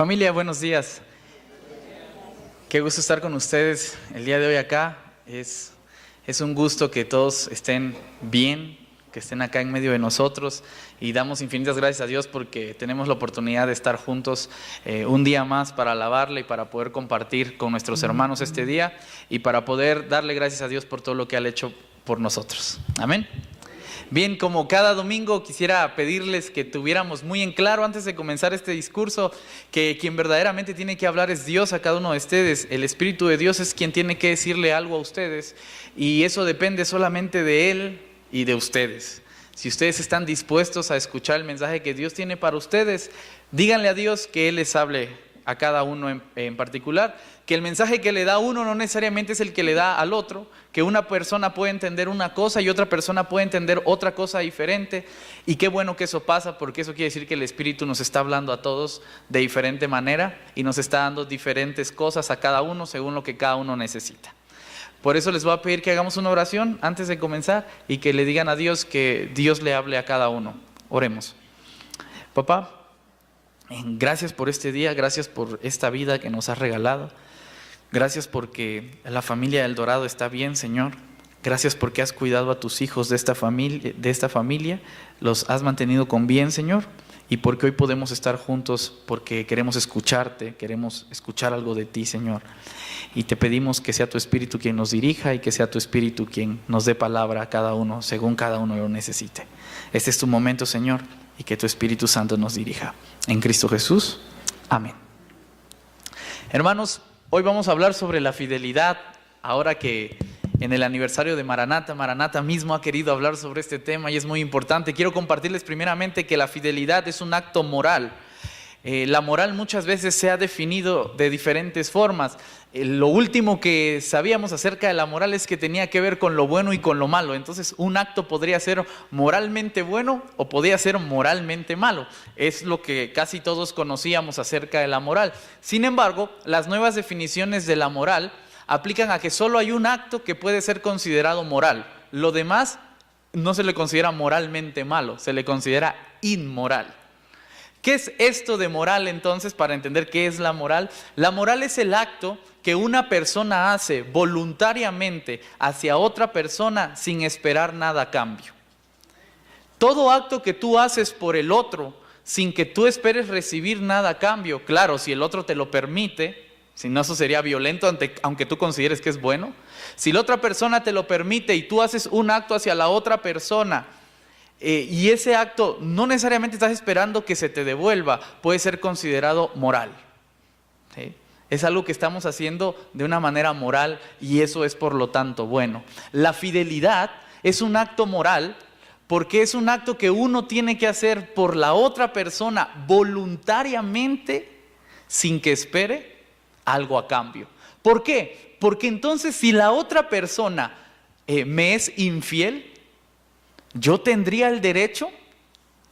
Familia, buenos días. Qué gusto estar con ustedes el día de hoy acá. Es un gusto que todos estén bien, que estén acá en medio de nosotros, y damos infinitas gracias a Dios porque tenemos la oportunidad de estar juntos un día más para alabarle y para poder compartir con nuestros hermanos este día y para poder darle gracias a Dios por todo lo que ha hecho por nosotros. Amén. Bien, como cada domingo quisiera pedirles que tuviéramos muy en claro antes de comenzar este discurso que quien verdaderamente tiene que hablar es Dios a cada uno de ustedes. El Espíritu de Dios es quien tiene que decirle algo a ustedes y eso depende solamente de Él y de ustedes. Si ustedes están dispuestos a escuchar el mensaje que Dios tiene para ustedes, díganle a Dios que Él les hable a cada uno en particular, que el mensaje que le da uno no necesariamente es el que le da al otro, que una persona puede entender una cosa y otra persona puede entender otra cosa diferente, y qué bueno que eso pasa, porque eso quiere decir que el Espíritu nos está hablando a todos de diferente manera y nos está dando diferentes cosas a cada uno según lo que cada uno necesita. Por eso les voy a pedir que hagamos una oración antes de comenzar y que le digan a Dios que Dios le hable a cada uno. Oremos. Papá, gracias por este día, gracias por esta vida que nos has regalado. Gracias porque la familia del Dorado está bien, Señor. Gracias porque has cuidado a tus hijos de esta familia, los has mantenido con bien, Señor. Y porque hoy podemos estar juntos porque queremos escucharte, queremos escuchar algo de ti, Señor. Y te pedimos que sea tu Espíritu quien nos dirija y que sea tu Espíritu quien nos dé palabra a cada uno, según cada uno lo necesite. Este es tu momento, Señor, y que tu Espíritu Santo nos dirija. En Cristo Jesús. Amén. Hermanos, hoy vamos a hablar sobre la fidelidad, ahora que en el aniversario de Maranata mismo ha querido hablar sobre este tema y es muy importante. Quiero compartirles primeramente que la fidelidad es un acto moral. La moral muchas veces se ha definido de diferentes formas. Lo último que sabíamos acerca de la moral es que tenía que ver con lo bueno y con lo malo. Entonces un acto podría ser moralmente bueno o podría ser moralmente malo. Es lo que casi todos conocíamos acerca de la moral. Sin embargo, las nuevas definiciones de la moral aplican a que solo hay un acto que puede ser considerado moral. Lo demás no se le considera moralmente malo, se le considera inmoral. ¿Qué es esto de moral entonces para entender qué es la moral? La moral es el acto que una persona hace voluntariamente hacia otra persona sin esperar nada a cambio. Todo acto que tú haces por el otro sin que tú esperes recibir nada a cambio, claro, si el otro te lo permite, si no, eso sería violento aunque tú consideres que es bueno. Si la otra persona te lo permite y tú haces un acto hacia la otra persona y ese acto no necesariamente estás esperando que se te devuelva, puede ser considerado moral. ¿Sí? Es algo que estamos haciendo de una manera moral y eso es por lo tanto bueno. La fidelidad es un acto moral porque es un acto que uno tiene que hacer por la otra persona voluntariamente sin que espere algo a cambio. ¿Por qué? Porque entonces si la otra persona me es infiel, yo tendría el derecho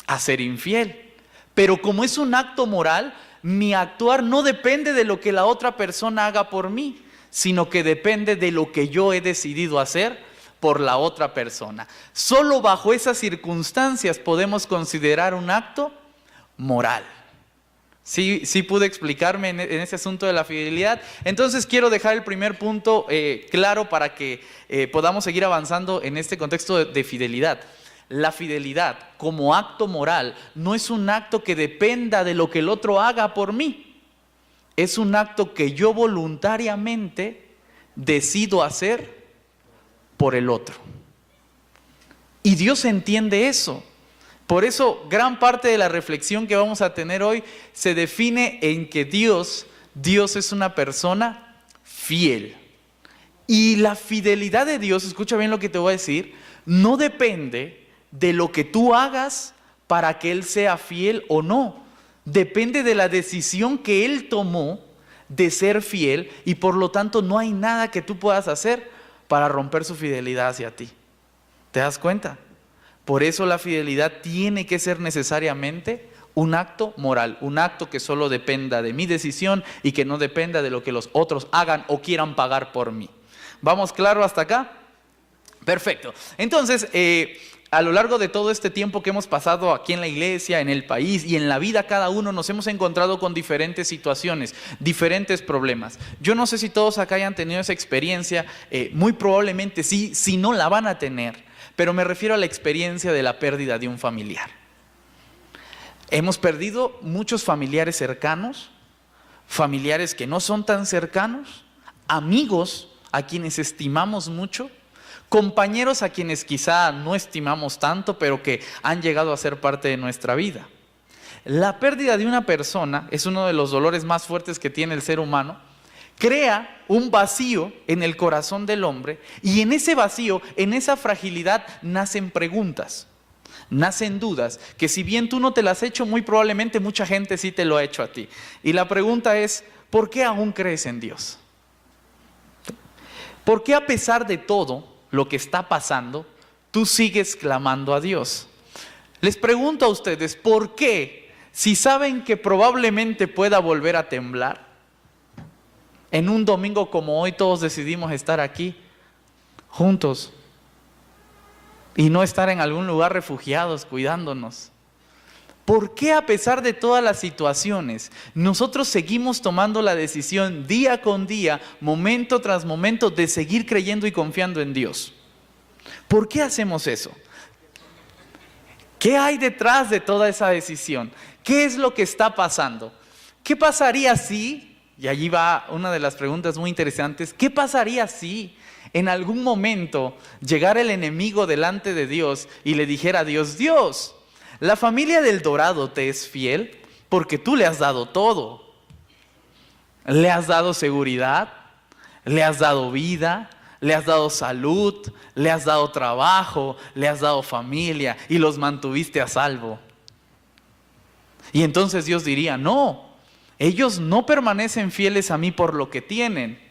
a ser infiel. Pero como es un acto moral, mi actuar no depende de lo que la otra persona haga por mí, sino que depende de lo que yo he decidido hacer por la otra persona. Solo bajo esas circunstancias podemos considerar un acto moral. Sí pude explicarme en ese asunto de la fidelidad. Entonces quiero dejar el primer punto claro para que podamos seguir avanzando en este contexto de fidelidad. La fidelidad como acto moral no es un acto que dependa de lo que el otro haga por mí. Es un acto que yo voluntariamente decido hacer por el otro. Y Dios entiende eso. Por eso, gran parte de la reflexión que vamos a tener hoy se define en que Dios es una persona fiel. Y la fidelidad de Dios, escucha bien lo que te voy a decir, no depende de lo que tú hagas para que Él sea fiel o no. Depende de la decisión que Él tomó de ser fiel y por lo tanto no hay nada que tú puedas hacer para romper su fidelidad hacia ti. ¿Te das cuenta? Por eso la fidelidad tiene que ser necesariamente un acto moral, un acto que solo dependa de mi decisión y que no dependa de lo que los otros hagan o quieran pagar por mí. ¿Vamos claro hasta acá? Perfecto. Entonces, a lo largo de todo este tiempo que hemos pasado aquí en la iglesia, en el país y en la vida cada uno, nos hemos encontrado con diferentes situaciones, diferentes problemas. Yo no sé si todos acá hayan tenido esa experiencia, muy probablemente sí, si no la van a tener, pero me refiero a la experiencia de la pérdida de un familiar. Hemos perdido muchos familiares cercanos, familiares que no son tan cercanos, amigos a quienes estimamos mucho, compañeros a quienes quizá no estimamos tanto, pero que han llegado a ser parte de nuestra vida. La pérdida de una persona es uno de los dolores más fuertes que tiene el ser humano. Crea un vacío en el corazón del hombre y en ese vacío, en esa fragilidad, nacen preguntas, nacen dudas, que si bien tú no te las has hecho, muy probablemente mucha gente sí te lo ha hecho a ti. Y la pregunta es, ¿por qué aún crees en Dios? ¿Por qué a pesar de todo lo que está pasando, tú sigues clamando a Dios? Les pregunto a ustedes, ¿por qué? Si saben que probablemente pueda volver a temblar, en un domingo como hoy todos decidimos estar aquí, juntos, y no estar en algún lugar refugiados, cuidándonos. ¿Por qué a pesar de todas las situaciones, nosotros seguimos tomando la decisión día con día, momento tras momento, de seguir creyendo y confiando en Dios? ¿Por qué hacemos eso? ¿Qué hay detrás de toda esa decisión? ¿Qué es lo que está pasando? ¿Qué pasaría si, y allí va una de las preguntas muy interesantes, qué pasaría si en algún momento llegara el enemigo delante de Dios y le dijera a Dios, Dios, la familia del Dorado te es fiel porque tú le has dado todo. Le has dado seguridad, le has dado vida, le has dado salud, le has dado trabajo, le has dado familia y los mantuviste a salvo. Y entonces Dios diría, no, ellos no permanecen fieles a mí por lo que tienen.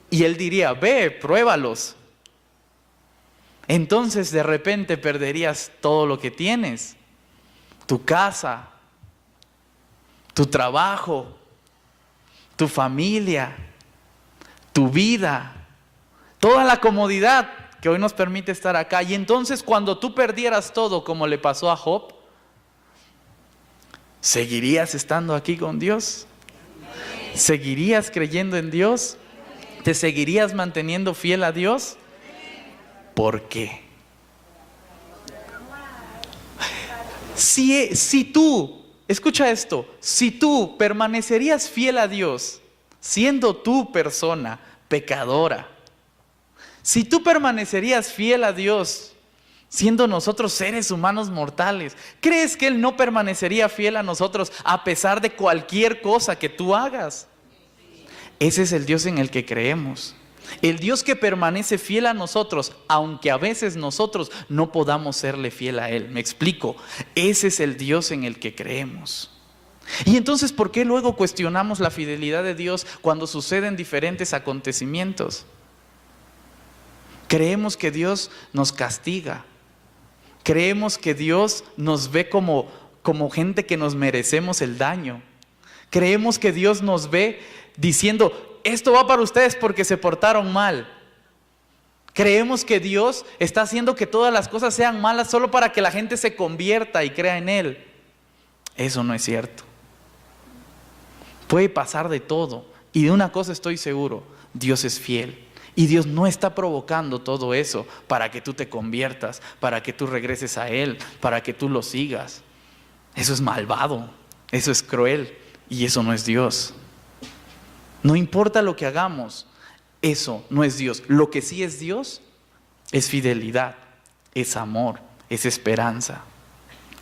Y Él diría, ve, pruébalos. Entonces de repente perderías todo lo que tienes, tu casa, tu trabajo, tu familia, tu vida, toda la comodidad que hoy nos permite estar acá. Y entonces cuando tú perdieras todo, como le pasó a Job, ¿seguirías estando aquí con Dios? ¿Seguirías creyendo en Dios? ¿Te seguirías manteniendo fiel a Dios? ¿Por qué? Si tú, escucha esto, si tú permanecerías fiel a Dios, siendo tú persona pecadora, si tú permanecerías fiel a Dios, siendo nosotros seres humanos mortales, ¿crees que Él no permanecería fiel a nosotros a pesar de cualquier cosa que tú hagas? Ese es el Dios en el que creemos. El Dios que permanece fiel a nosotros, aunque a veces nosotros no podamos serle fiel a Él. Me explico, ese es el Dios en el que creemos. Y entonces, ¿por qué luego cuestionamos la fidelidad de Dios cuando suceden diferentes acontecimientos? Creemos que Dios nos castiga. Creemos que Dios nos ve como gente que nos merecemos el daño. Creemos que Dios nos ve diciendo, esto va para ustedes porque se portaron mal. Creemos que Dios está haciendo que todas las cosas sean malas solo para que la gente se convierta y crea en Él. Eso no es cierto. Puede pasar de todo. Y de una cosa estoy seguro, Dios es fiel. Y Dios no está provocando todo eso para que tú te conviertas, para que tú regreses a Él, para que tú lo sigas. Eso es malvado, eso es cruel y eso no es Dios. No importa lo que hagamos, eso no es Dios. Lo que sí es Dios es fidelidad, es amor, es esperanza.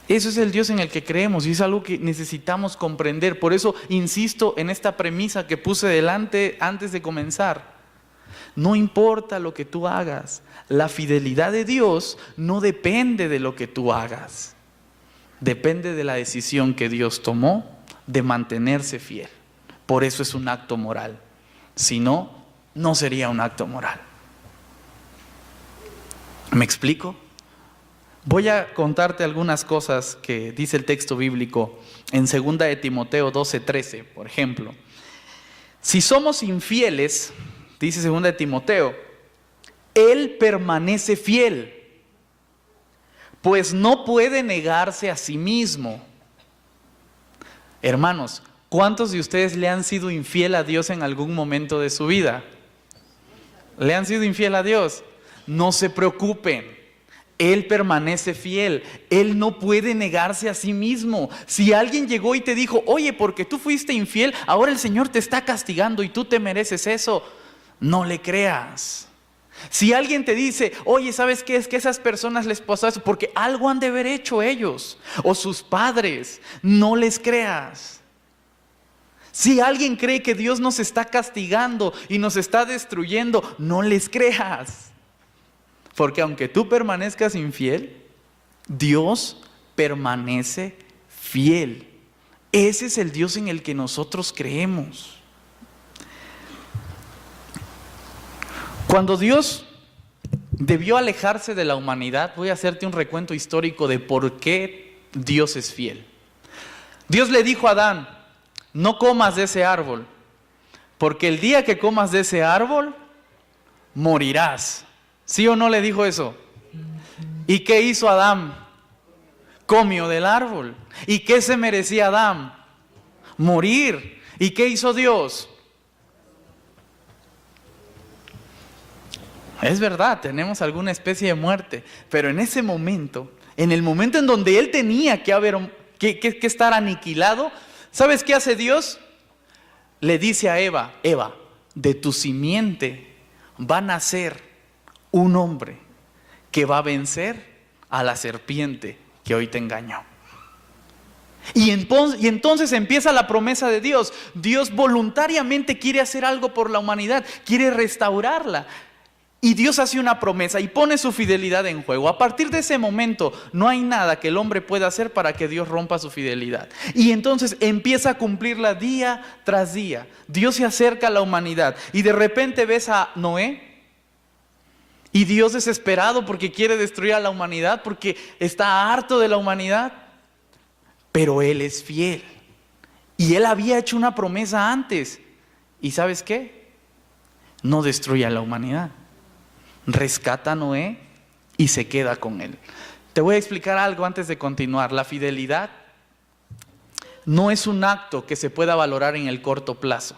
Eso es el Dios en el que creemos y es algo que necesitamos comprender. Por eso insisto en esta premisa que puse delante antes de comenzar. No importa lo que tú hagas, la fidelidad de Dios no depende de lo que tú hagas. Depende de la decisión que Dios tomó de mantenerse fiel. Por eso es un acto moral. Si no, no sería un acto moral. ¿Me explico? Voy a contarte algunas cosas que dice el texto bíblico en 2 de Timoteo 12:13, por ejemplo. Si somos infieles, dice 2 de Timoteo, Él permanece fiel, pues no puede negarse a sí mismo. Hermanos, ¿cuántos de ustedes le han sido infiel a Dios en algún momento de su vida? ¿Le han sido infiel a Dios? No se preocupen. Él permanece fiel. Él no puede negarse a sí mismo. Si alguien llegó y te dijo, oye, porque tú fuiste infiel, ahora el Señor te está castigando y tú te mereces eso, no le creas. Si alguien te dice, oye, ¿sabes qué? Es que a esas personas les pasó eso porque algo han de haber hecho ellos o sus padres, no les creas. Si alguien cree que Dios nos está castigando y nos está destruyendo, no les creas. Porque aunque tú permanezcas infiel, Dios permanece fiel. Ese es el Dios en el que nosotros creemos. Cuando Dios debió alejarse de la humanidad, voy a hacerte un recuento histórico de por qué Dios es fiel. Dios le dijo a Adán, no comas de ese árbol, porque el día que comas de ese árbol, morirás. ¿Sí o no le dijo eso? ¿Y qué hizo Adán? Comió del árbol. ¿Y qué se merecía Adán? Morir. ¿Y qué hizo Dios? Es verdad, tenemos alguna especie de muerte, pero en ese momento, en el momento en donde él tenía que estar aniquilado, ¿sabes qué hace Dios? Le dice a Eva, Eva, de tu simiente va a nacer un hombre que va a vencer a la serpiente que hoy te engañó. Y entonces empieza la promesa de Dios. Dios voluntariamente quiere hacer algo por la humanidad, quiere restaurarla. Y Dios hace una promesa y pone su fidelidad en juego. A partir de ese momento no hay nada que el hombre pueda hacer para que Dios rompa su fidelidad. Y entonces empieza a cumplirla día tras día. Dios se acerca a la humanidad y de repente ves a Noé y Dios desesperado porque quiere destruir a la humanidad, porque está harto de la humanidad. Pero Él es fiel. Y Él había hecho una promesa antes. ¿Y sabes qué? No destruye a la humanidad. Rescata a Noé y se queda con él. Te voy a explicar algo antes de continuar. La fidelidad no es un acto que se pueda valorar en el corto plazo.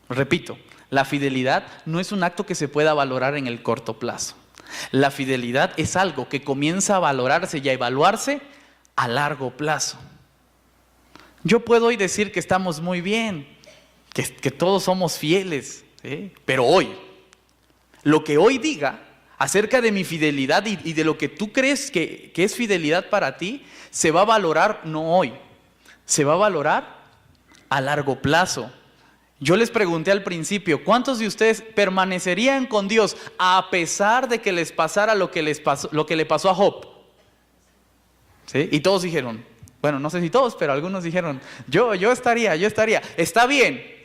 Repito, la fidelidad no es un acto que se pueda valorar en el corto plazo. La fidelidad es algo que comienza a valorarse y a evaluarse a largo plazo. Yo puedo hoy decir que estamos muy bien, que todos somos fieles, ¿sí? Pero hoy, lo que hoy diga acerca de mi fidelidad y de lo que tú crees que es fidelidad para ti, se va a valorar no hoy, se va a valorar a largo plazo. Yo les pregunté al principio, ¿cuántos de ustedes permanecerían con Dios a pesar de que les pasara lo que le pasó a Job? ¿Sí? Y todos dijeron, bueno, no sé si todos, pero algunos dijeron, yo estaría. Está bien.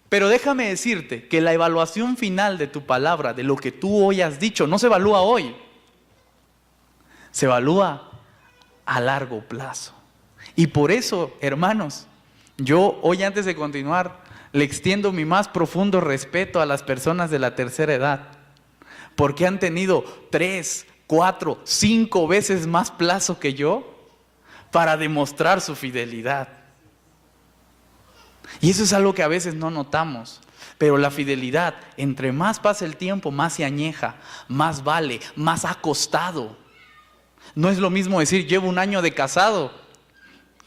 Pero déjame decirte que la evaluación final de tu palabra, de lo que tú hoy has dicho, no se evalúa hoy. Se evalúa a largo plazo. Y por eso, hermanos, yo hoy antes de continuar, le extiendo mi más profundo respeto a las personas de la tercera edad. Porque han tenido 3, 4, 5 veces más plazo que yo para demostrar su fidelidad. Y eso es algo que a veces no notamos. Pero la fidelidad, entre más pasa el tiempo, más se añeja, más vale, más ha costado. No es lo mismo decir llevo 1 año de casado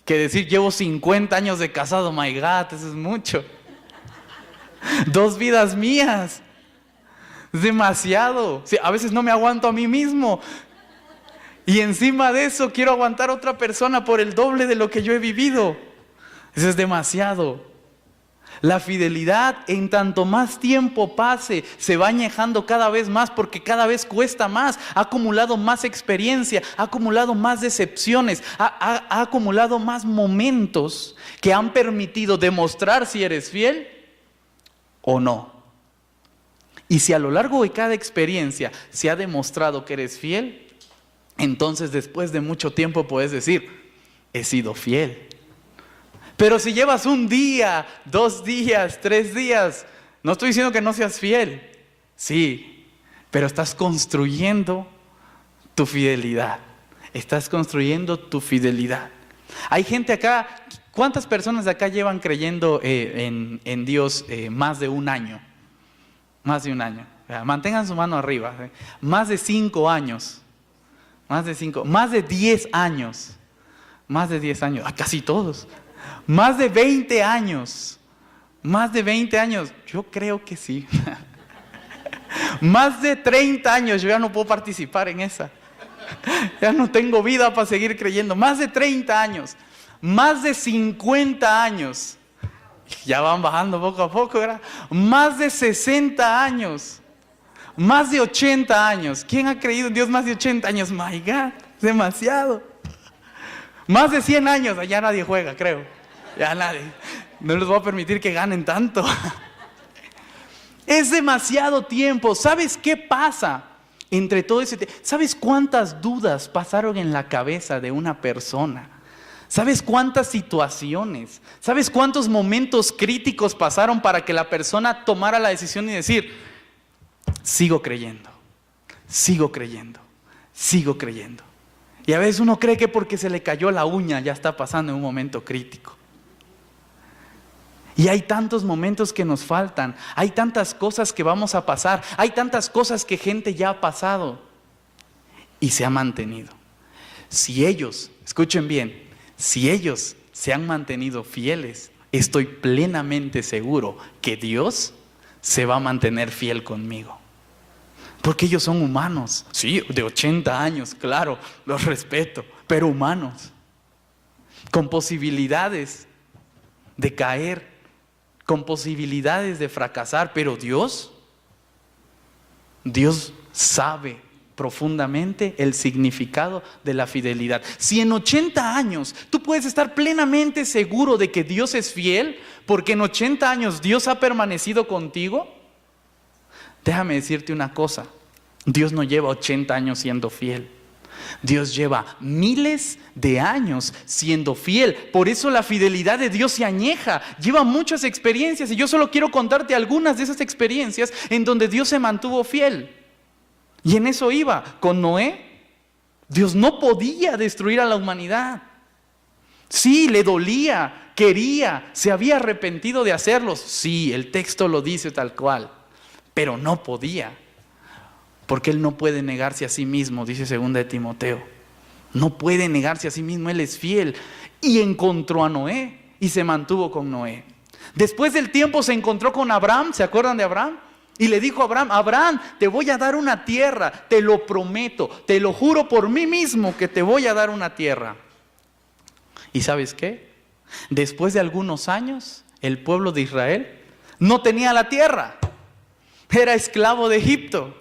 que decir llevo 50 años de casado. My God, eso es mucho. 2 vidas mías. Es demasiado. Sí, a veces no me aguanto a mí mismo. Y encima de eso quiero aguantar a otra persona por el doble de lo que yo he vivido. Eso es demasiado. La fidelidad, en tanto más tiempo pase, se va añejando cada vez más porque cada vez cuesta más. Ha acumulado más experiencia, ha acumulado más decepciones, ha acumulado más momentos que han permitido demostrar si eres fiel o no. Y si a lo largo de cada experiencia se ha demostrado que eres fiel, entonces después de mucho tiempo puedes decir, he sido fiel. Pero si llevas 1 día, 2 días, 3 días, no estoy diciendo que no seas fiel. Sí, pero estás construyendo tu fidelidad. Estás construyendo tu fidelidad. Hay gente acá, ¿cuántas personas de acá llevan creyendo en Dios más de un año? Más de un año. Mantengan su mano arriba. Más de 5 años. Más de 10 años. Más de 10 años. Casi todos. Más de 20 años. Más de 20 años. Yo creo que sí. Más de 30 años. Yo ya no puedo participar en esa. Ya no tengo vida para seguir creyendo. Más de 30 años. Más de 50 años. Ya van bajando poco a poco, ¿verdad? Más de 60 años. Más de 80 años. ¿Quién ha creído en Dios más de 80 años? My God, demasiado. Más de 100 años. Ya nadie juega, creo. Ya nadie. No les voy a permitir que ganen tanto. Es demasiado tiempo. ¿Sabes qué pasa entre todo ese tiempo? ¿Sabes cuántas dudas pasaron en la cabeza de una persona? ¿Sabes cuántas situaciones? ¿Sabes cuántos momentos críticos pasaron para que la persona tomara la decisión y decir, sigo creyendo, sigo creyendo, sigo creyendo? Y a veces uno cree que porque se le cayó la uña ya está pasando en un momento crítico. Y hay tantos momentos que nos faltan, hay tantas cosas que vamos a pasar, hay tantas cosas que gente ya ha pasado y se ha mantenido. Si ellos, escuchen bien, si ellos se han mantenido fieles, estoy plenamente seguro que Dios se va a mantener fiel conmigo. Porque ellos son humanos, sí, de 80 años, claro, los respeto, pero humanos, con posibilidades de caer, con posibilidades de fracasar, pero Dios sabe profundamente el significado de la fidelidad. Si en 80 años tú puedes estar plenamente seguro de que Dios es fiel, porque en 80 años Dios ha permanecido contigo, déjame decirte una cosa, Dios no lleva 80 años siendo fiel. Dios lleva miles de años siendo fiel. Por eso la fidelidad de Dios se añeja. Lleva muchas experiencias y yo solo quiero contarte algunas de esas experiencias en donde Dios se mantuvo fiel. Y en eso iba. Con Noé, Dios no podía destruir a la humanidad. Sí, le dolía, quería, se había arrepentido de hacerlo. Sí, el texto lo dice tal cual. Pero no podía. Porque Él no puede negarse a sí mismo, dice 2 de Timoteo. No puede negarse a sí mismo, Él es fiel. Y encontró a Noé y se mantuvo con Noé. Después del tiempo se encontró con Abraham, ¿se acuerdan de Abraham? Y le dijo a Abraham, Abraham, te voy a dar una tierra, te lo prometo, te lo juro por mí mismo que te voy a dar una tierra. ¿Y sabes qué? Después de algunos años, el pueblo de Israel no tenía la tierra. Era esclavo de Egipto.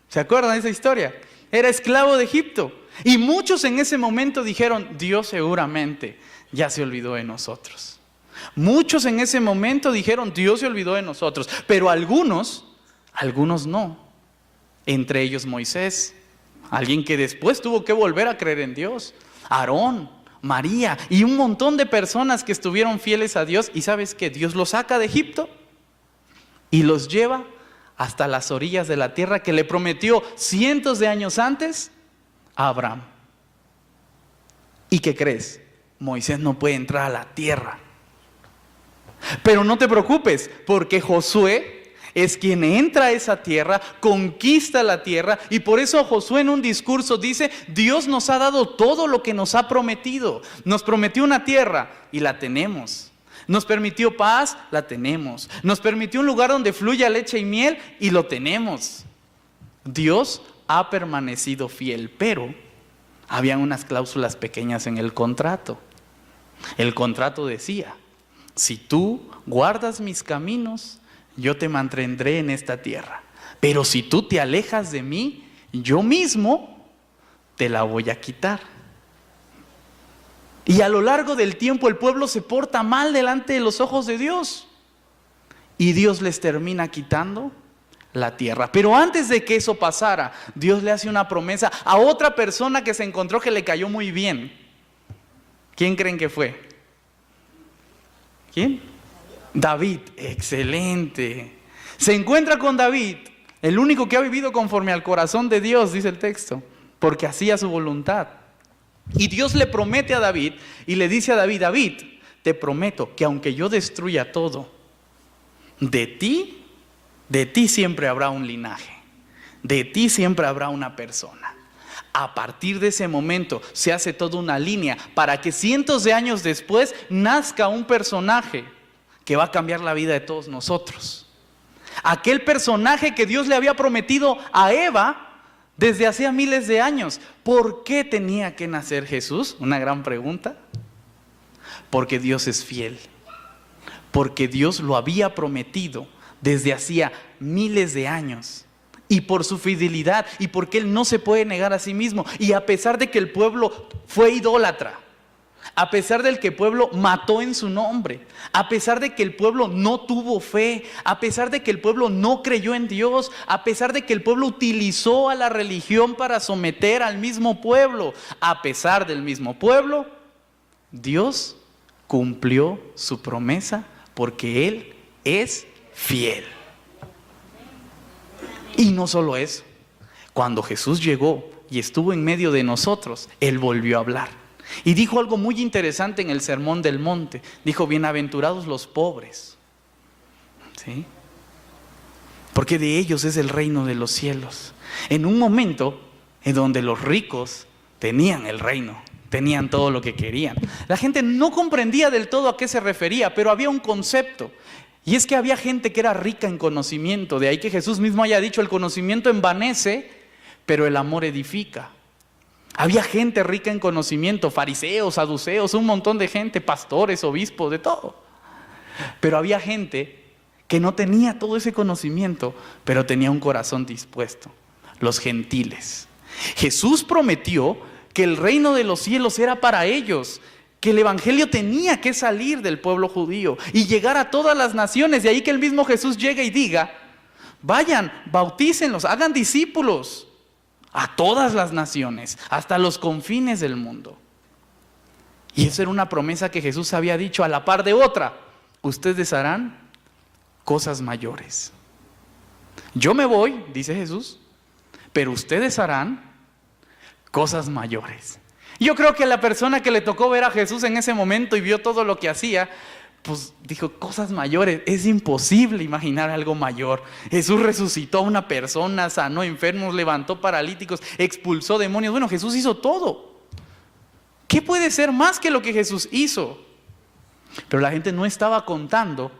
¿Se acuerdan de esa historia? Era esclavo de Egipto. Y muchos en ese momento dijeron, Dios seguramente ya se olvidó de nosotros. Muchos en ese momento dijeron, Dios se olvidó de nosotros. Pero algunos no. Entre ellos Moisés, alguien que después tuvo que volver a creer en Dios. Aarón, María y un montón de personas que estuvieron fieles a Dios. ¿Y sabes qué? Dios los saca de Egipto y los lleva hasta las orillas de la tierra que le prometió cientos de años antes a Abraham. ¿Y qué crees? Moisés no puede entrar a la tierra. Pero no te preocupes, porque Josué es quien entra a esa tierra, conquista la tierra, y por eso Josué en un discurso dice, Dios nos ha dado todo lo que nos ha prometido. Nos prometió una tierra y la tenemos. Nos permitió paz, la tenemos. Nos permitió un lugar donde fluya leche y miel y lo tenemos. Dios ha permanecido fiel, pero habían unas cláusulas pequeñas en el contrato. El contrato decía, si tú guardas mis caminos, yo te mantendré en esta tierra. Pero si tú te alejas de mí, yo mismo te la voy a quitar. Y a lo largo del tiempo el pueblo se porta mal delante de los ojos de Dios. Y Dios les termina quitando la tierra. Pero antes de que eso pasara, Dios le hace una promesa a otra persona que se encontró que le cayó muy bien. ¿Quién creen que fue? ¿Quién? David. Excelente. Se encuentra con David. El único que ha vivido conforme al corazón de Dios, dice el texto, porque hacía su voluntad. Y Dios le promete a David y le dice a David: David, te prometo que aunque yo destruya todo, de ti siempre habrá un linaje, de ti siempre habrá una persona. A partir de ese momento se hace toda una línea para que cientos de años después nazca un personaje que va a cambiar la vida de todos nosotros. Aquel personaje que Dios le había prometido a Eva desde hacía miles de años. ¿Por qué tenía que nacer Jesús? Una gran pregunta. Porque Dios es fiel. Porque Dios lo había prometido desde hacía miles de años. Y por su fidelidad, y porque Él no se puede negar a sí mismo. Y a pesar de que el pueblo fue idólatra, a pesar de que el pueblo mató en su nombre, a pesar de que el pueblo no tuvo fe, a pesar de que el pueblo no creyó en Dios, a pesar de que el pueblo utilizó a la religión para someter al mismo pueblo, a pesar del mismo pueblo, Dios cumplió su promesa porque Él es fiel. Y no solo eso, cuando Jesús llegó y estuvo en medio de nosotros, Él volvió a hablar. Y dijo algo muy interesante en el Sermón del Monte. Dijo: bienaventurados los pobres, ¿sí? Porque de ellos es el reino de los cielos. En un momento en donde los ricos tenían el reino, tenían todo lo que querían. La gente no comprendía del todo a qué se refería, pero había un concepto. Y es que había gente que era rica en conocimiento. De ahí que Jesús mismo haya dicho: el conocimiento envanece, pero el amor edifica. Había gente rica en conocimiento, fariseos, saduceos, un montón de gente, pastores, obispos, de todo. Pero había gente que no tenía todo ese conocimiento, pero tenía un corazón dispuesto. Los gentiles. Jesús prometió que el reino de los cielos era para ellos, que el evangelio tenía que salir del pueblo judío y llegar a todas las naciones. De ahí que el mismo Jesús llega y diga: vayan, bautícenlos, hagan discípulos a todas las naciones, hasta los confines del mundo. Y esa era una promesa que Jesús había dicho a la par de otra: ustedes harán cosas mayores. Yo me voy, dice Jesús, pero ustedes harán cosas mayores. Yo creo que la persona que le tocó ver a Jesús en ese momento y vio todo lo que hacía, pues dijo: cosas mayores, es imposible imaginar algo mayor. Jesús resucitó a una persona, sanó enfermos, levantó paralíticos, expulsó demonios. Bueno, Jesús hizo todo. ¿Qué puede ser más que lo que Jesús hizo? Pero la gente no estaba contando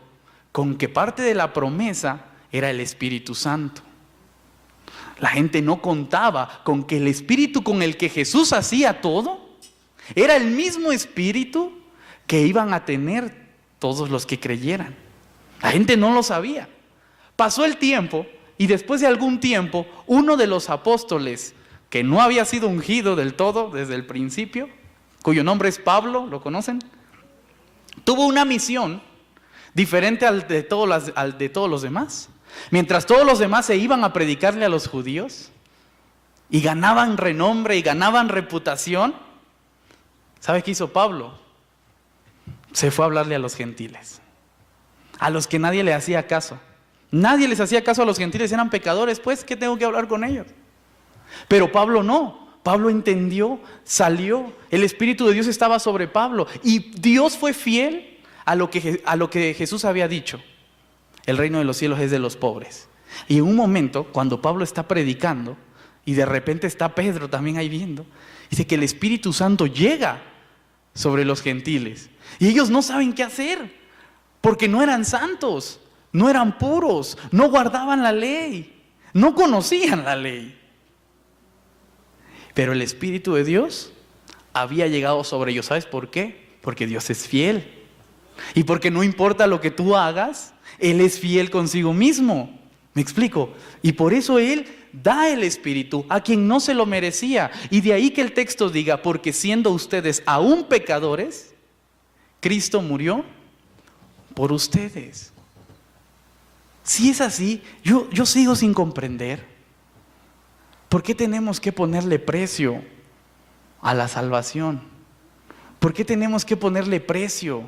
con que parte de la promesa era el Espíritu Santo. La gente no contaba con que el Espíritu con el que Jesús hacía todo era el mismo Espíritu que iban a tener todos los que creyeran. La gente no lo sabía. Pasó el tiempo y después de algún tiempo, uno de los apóstoles que no había sido ungido del todo desde el principio, cuyo nombre es Pablo, ¿lo conocen? Tuvo una misión diferente al de todos los demás. Mientras todos los demás se iban a predicarle a los judíos y ganaban renombre y ganaban reputación, ¿sabe qué hizo Pablo? Se fue a hablarle a los gentiles, a los que nadie le hacía caso. Nadie les hacía caso a los gentiles, eran pecadores, pues, ¿qué tengo que hablar con ellos? Pero Pablo no, Pablo entendió, salió, el Espíritu de Dios estaba sobre Pablo y Dios fue fiel a lo que Jesús había dicho. El reino de los cielos es de los pobres. Y en un momento, cuando Pablo está predicando y de repente está Pedro también ahí viendo, dice que el Espíritu Santo llega sobre los gentiles y ellos no saben qué hacer porque no eran santos, no eran puros, no guardaban la ley, no conocían la ley. Pero el Espíritu de Dios había llegado sobre ellos. ¿Sabes por qué? Porque Dios es fiel y porque no importa lo que tú hagas, Él es fiel consigo mismo. ¿Me explico? Y por eso Él da el Espíritu a quien no se lo merecía. Y de ahí que el texto diga: porque siendo ustedes aún pecadores, Cristo murió por ustedes. Si es así, yo sigo sin comprender. ¿Por qué tenemos que ponerle precio a la salvación? ¿Por qué tenemos que ponerle precio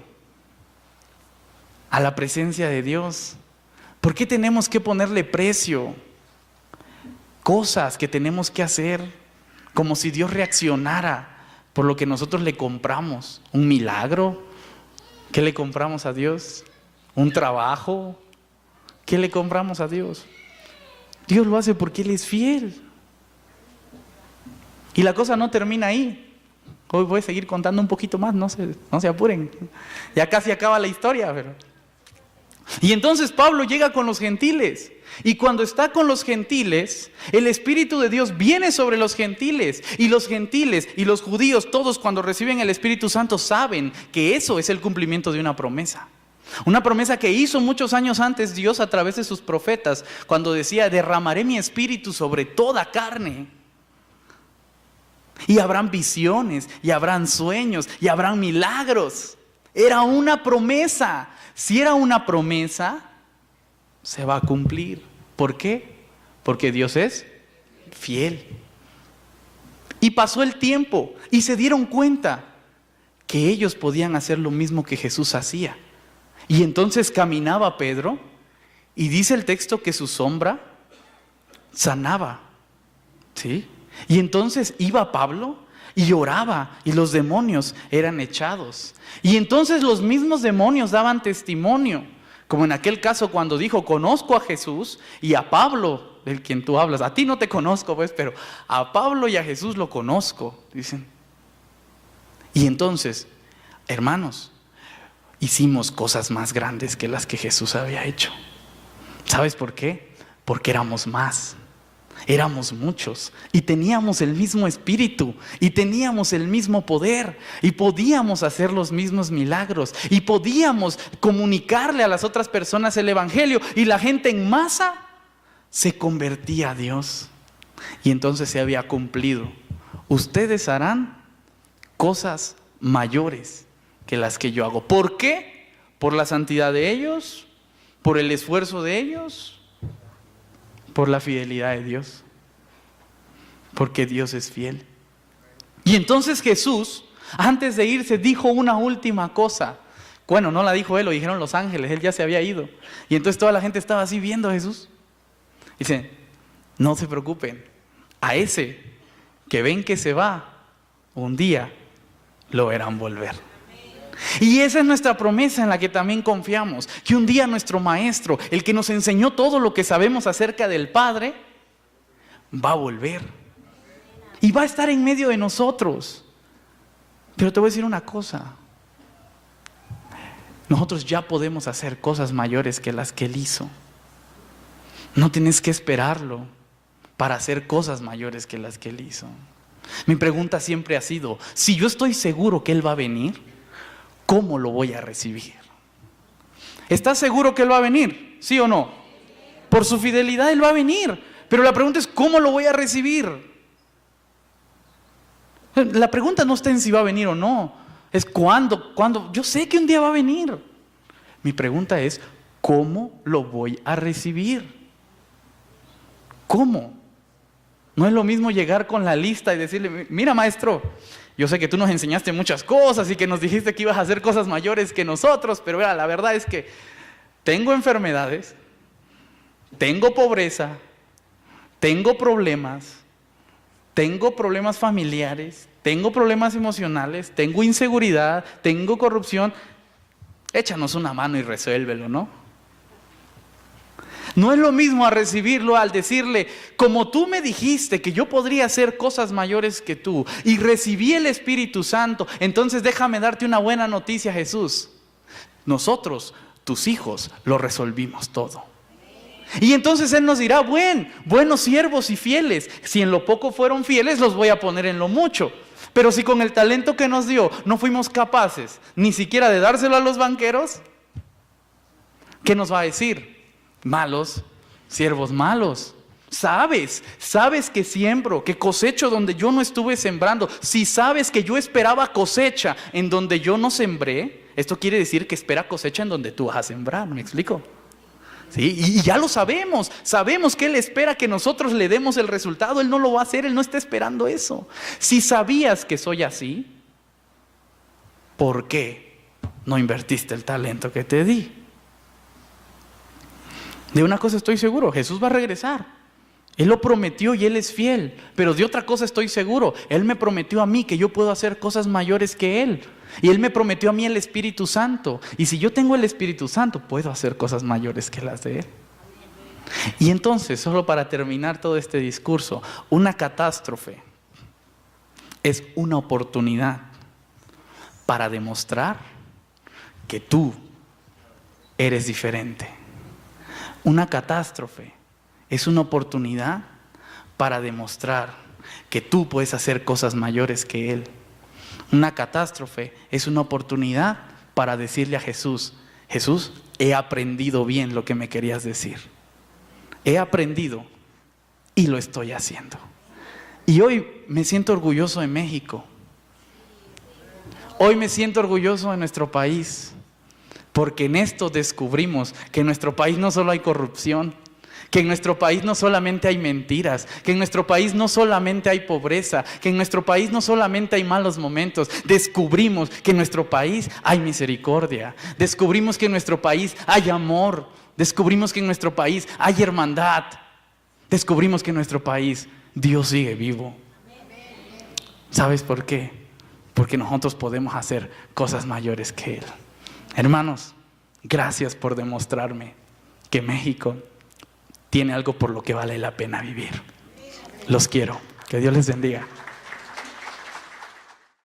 a la presencia de Dios? ¿Por qué tenemos que ponerle precio cosas que tenemos que hacer, como si Dios reaccionara por lo que nosotros le compramos. ¿Un milagro? ¿Qué le compramos a Dios? ¿Un trabajo? ¿Qué le compramos a Dios? Dios lo hace porque Él es fiel. Y la cosa no termina ahí. Hoy voy a seguir contando un poquito más, no se apuren. Ya casi acaba la historia. Y entonces Pablo llega con los gentiles. Y cuando está con los gentiles, el Espíritu de Dios viene sobre los gentiles. Y los gentiles y los judíos, todos cuando reciben el Espíritu Santo saben que eso es el cumplimiento de una promesa. Una promesa que hizo muchos años antes Dios a través de sus profetas, cuando decía: derramaré mi espíritu sobre toda carne. Y habrán visiones, y habrán sueños, y habrán milagros. Era una promesa. Si era una promesa, se va a cumplir. ¿Por qué? Porque Dios es fiel. Y pasó el tiempo, y se dieron cuenta que ellos podían hacer lo mismo que Jesús hacía. Y entonces caminaba Pedro, y dice el texto que su sombra sanaba. ¿Sí? Y entonces iba Pablo y oraba, y los demonios eran echados. Y entonces los mismos demonios daban testimonio, como en aquel caso cuando dijo: conozco a Jesús y a Pablo, del quien tú hablas. A ti no te conozco, pues, pero a Pablo y a Jesús lo conozco, dicen. Y entonces, hermanos, hicimos cosas más grandes que las que Jesús había hecho. ¿Sabes por qué? Porque éramos más. Éramos muchos y teníamos el mismo espíritu y teníamos el mismo poder y podíamos hacer los mismos milagros y podíamos comunicarle a las otras personas el evangelio, y la gente en masa se convertía a Dios. Y entonces se había cumplido: ustedes harán cosas mayores que las que yo hago. ¿Por qué? ¿Por la santidad de ellos? ¿Por el esfuerzo de ellos? Por la fidelidad de Dios. Porque Dios es fiel. Y entonces Jesús, antes de irse, dijo una última cosa. Bueno, no la dijo Él, lo dijeron los ángeles. Él ya se había ido. Y entonces toda la gente estaba así viendo a Jesús. Dice: no se preocupen. A ese que ven que se va, un día lo verán volver. Y esa es nuestra promesa en la que también confiamos, que un día nuestro maestro, el que nos enseñó todo lo que sabemos acerca del Padre, va a volver y va a estar en medio de nosotros. Pero te voy a decir una cosa: nosotros ya podemos hacer cosas mayores que las que Él hizo. No tienes que esperarlo para hacer cosas mayores que las que Él hizo. Mi pregunta siempre ha sido: si yo estoy seguro que Él va a venir, ¿cómo lo voy a recibir? ¿Estás seguro que Él va a venir? ¿Sí o no? Por su fidelidad Él va a venir. Pero la pregunta es: ¿cómo lo voy a recibir? La pregunta no está en si va a venir o no. Es cuándo. Yo sé que un día va a venir. Mi pregunta es: ¿cómo lo voy a recibir? ¿Cómo? No es lo mismo llegar con la lista y decirle: mira, maestro, yo sé que tú nos enseñaste muchas cosas y que nos dijiste que ibas a hacer cosas mayores que nosotros, pero mira, la verdad es que tengo enfermedades, tengo pobreza, tengo problemas familiares, tengo problemas emocionales, tengo inseguridad, tengo corrupción. Échanos una mano y resuélvelo, ¿no? No es lo mismo a recibirlo al decirle: como tú me dijiste que yo podría hacer cosas mayores que tú y recibí el Espíritu Santo, entonces déjame darte una buena noticia, Jesús. Nosotros, tus hijos, lo resolvimos todo. Y entonces Él nos dirá: buenos siervos y fieles. Si en lo poco fueron fieles, los voy a poner en lo mucho. Pero si con el talento que nos dio no fuimos capaces ni siquiera de dárselo a los banqueros, ¿qué nos va a decir? Malos, siervos malos. Sabes que siembro, que cosecho donde yo no estuve sembrando. Si sabes que yo esperaba cosecha en donde yo no sembré, esto quiere decir que espera cosecha en donde tú vas a sembrar. ¿Me explico? ¿Sí? Y ya lo sabemos que Él espera que nosotros le demos el resultado. Él no lo va a hacer, Él no está esperando eso. Si sabías que soy así, ¿por qué no invertiste el talento que te di? De una cosa estoy seguro: Jesús va a regresar. Él lo prometió y Él es fiel. Pero de otra cosa estoy seguro. Él me prometió a mí que yo puedo hacer cosas mayores que Él. Y Él me prometió a mí el Espíritu Santo. Y si yo tengo el Espíritu Santo, puedo hacer cosas mayores que las de Él. Y entonces, solo para terminar todo este discurso, una catástrofe es una oportunidad para demostrar que tú eres diferente. Una catástrofe es una oportunidad para demostrar que tú puedes hacer cosas mayores que Él. Una catástrofe es una oportunidad para decirle a Jesús: Jesús, he aprendido bien lo que me querías decir. He aprendido y lo estoy haciendo. Y hoy me siento orgulloso de México. Hoy me siento orgulloso de nuestro país. Porque en esto descubrimos que en nuestro país no solo hay corrupción, que en nuestro país no solamente hay mentiras, que en nuestro país no solamente hay pobreza, que en nuestro país no solamente hay malos momentos. Descubrimos que en nuestro país hay misericordia. Descubrimos que en nuestro país hay amor. Descubrimos que en nuestro país hay hermandad. Descubrimos que en nuestro país Dios sigue vivo. ¿Sabes por qué? Porque nosotros podemos hacer cosas mayores que Él. Hermanos, gracias por demostrarme que México tiene algo por lo que vale la pena vivir. Los quiero. Que Dios les bendiga.